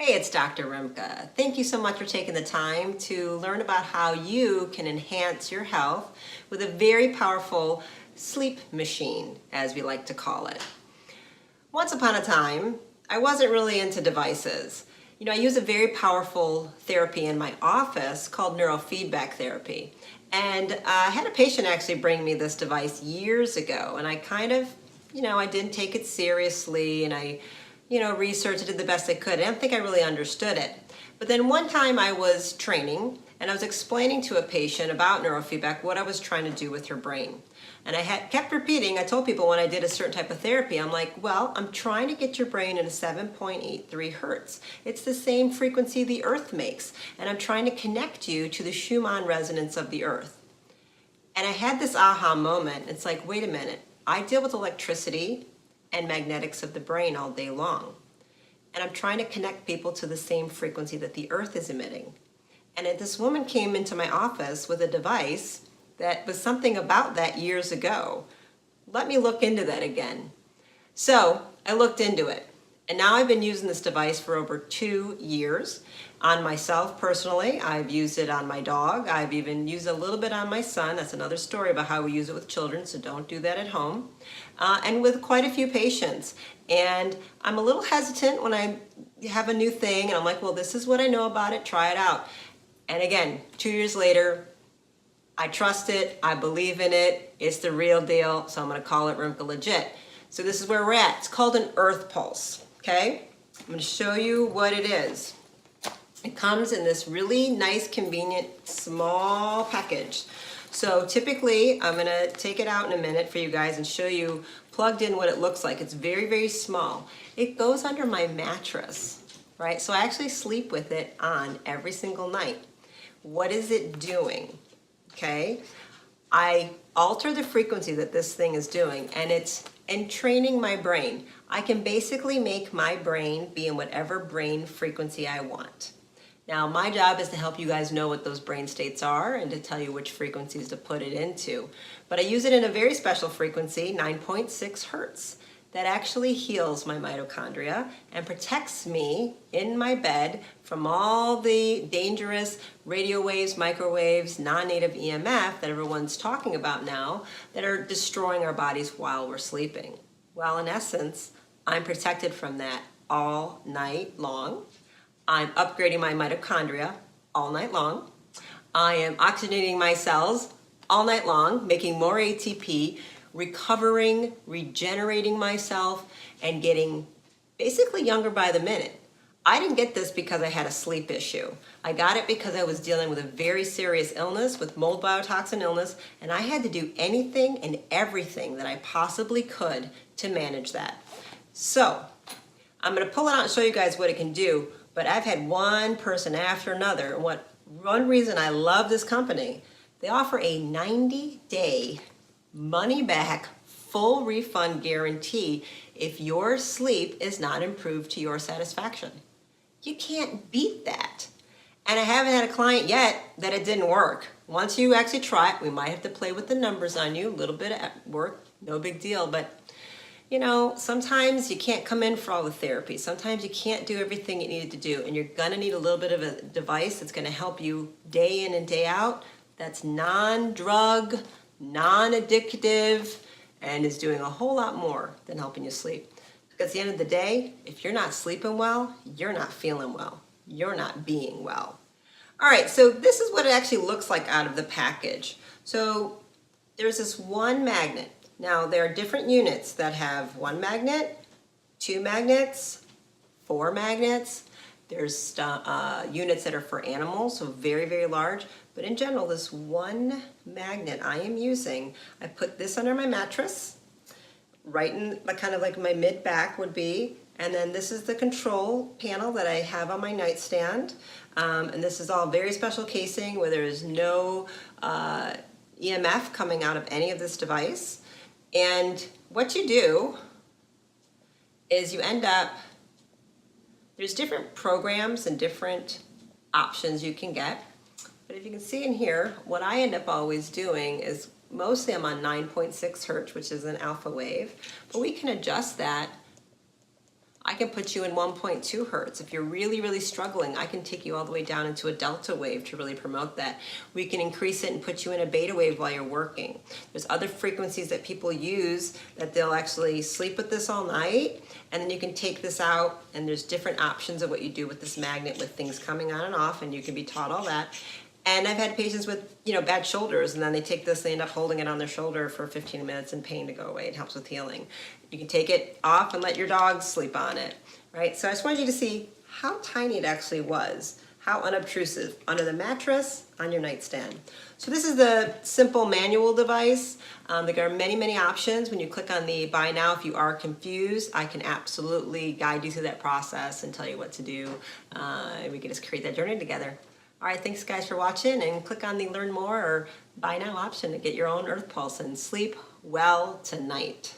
Hey, it's Dr. Rimka. Thank you so much for taking the time to learn about how you can enhance your health with a very powerful sleep machine, as we like to call it. Once upon a time, I wasn't really into devices. I use a very powerful therapy in my office called neurofeedback therapy. And I had a patient actually bring me this device years ago, and I I didn't take it seriously, and I researched it, did the best I could. I don't think I really understood it. But then one time I was training and I was explaining to a patient about neurofeedback what I was trying to do with her brain. And I kept repeating, I told people when I did a certain type of therapy, I'm like, well, I'm trying to get your brain in a 7.83 hertz. It's the same frequency the earth makes. And I'm trying to connect you to the Schumann resonance of the earth. And I had this aha moment. It's like, wait a minute, I deal with electricity and magnetics of the brain all day long. And I'm trying to connect people to the same frequency that the earth is emitting. And this woman came into my office with a device that was something about that years ago. Let me look into that again. So I looked into it. And now I've been using this device for over 2 years on myself personally. I've used it on my dog. I've even used a little bit on my son. That's another story about how we use it with children, so don't do that at home. And with quite a few patients. And I'm a little hesitant when I have a new thing and I'm like, well, this is what I know about it, try it out. And again, 2 years later, I trust it, I believe in it, it's the real deal, so I'm gonna call it Rimka Legit. So this is where we're at. It's called an EarthPulse. Okay, I'm going to show you what it is. It comes in this really nice, convenient, small package. So typically, I'm going to take it out in a minute for you guys and show you plugged in what it looks like. It's very, very small. It goes under my mattress, right? So I actually sleep with it on every single night. What is it doing? Okay, I alter the frequency that this thing is doing, and it's entraining my brain. I can basically make my brain be in whatever brain frequency I want. Now, my job is to help you guys know what those brain states are and to tell you which frequencies to put it into. But I use it in a very special frequency, 9.6 hertz, that actually heals my mitochondria and protects me in my bed from all the dangerous radio waves, microwaves, non-native EMF that everyone's talking about now that are destroying our bodies while we're sleeping. Well, in essence, I'm protected from that all night long. I'm upgrading my mitochondria all night long. I am oxygenating my cells all night long, making more ATP, recovering, regenerating myself, and getting basically younger by the minute. I didn't get this because I had a sleep issue. I got it because I was dealing with a very serious illness, with mold biotoxin illness, and I had to do anything and everything that I possibly could to manage that. So I'm going to pull it out and show you guys what it can do, but I've had one person after another. One reason I love this company, they offer a 90-day money-back, full refund guarantee if your sleep is not improved to your satisfaction. You can't beat that. And I haven't had a client yet that it didn't work. Once you actually try it, we might have to play with the numbers on you, a little bit at work, no big deal. But, sometimes you can't come in for all the therapy. Sometimes you can't do everything you needed to do. And you're going to need a little bit of a device that's going to help you day in and day out. That's non-drug, non-addictive, and is doing a whole lot more than helping you sleep. Because at the end of the day, if you're not sleeping well, you're not feeling well. You're not being well. All right, so this is what it actually looks like out of the package. So there's this one magnet. Now there are different units that have 1 magnet, 2 magnets, 4 magnets. There's units that are for animals, so very, very large. But in general, this one magnet I am using, I put this under my mattress, right in kind of like my mid-back would be. And then this is the control panel that I have on my nightstand. And this is all very special casing where there is no EMF coming out of any of this device. And what you do is you end up, there's different programs and different options you can get. But if you can see in here, what I end up always doing is mostly I'm on 9.6 hertz, which is an alpha wave, but we can adjust that I can put you in 1.2 hertz. If you're really, really struggling, I can take you all the way down into a delta wave to really promote that. We can increase it and put you in a beta wave while you're working. There's other frequencies that people use that they'll actually sleep with this all night, and then you can take this out, and there's different options of what you do with this magnet with things coming on and off, and you can be taught all that. And I've had patients with, bad shoulders, and then they take this, they end up holding it on their shoulder for 15 minutes and pain to go away. It helps with healing. You can take it off and let your dog sleep on it, right? So I just wanted you to see how tiny it actually was, how unobtrusive, under the mattress, on your nightstand. So this is the simple manual device. There are many, many options. When you click on the buy now, if you are confused, I can absolutely guide you through that process and tell you what to do. And we can just create that journey together. All right, thanks guys for watching, and click on the learn more or buy now option to get your own EarthPulse and sleep well tonight.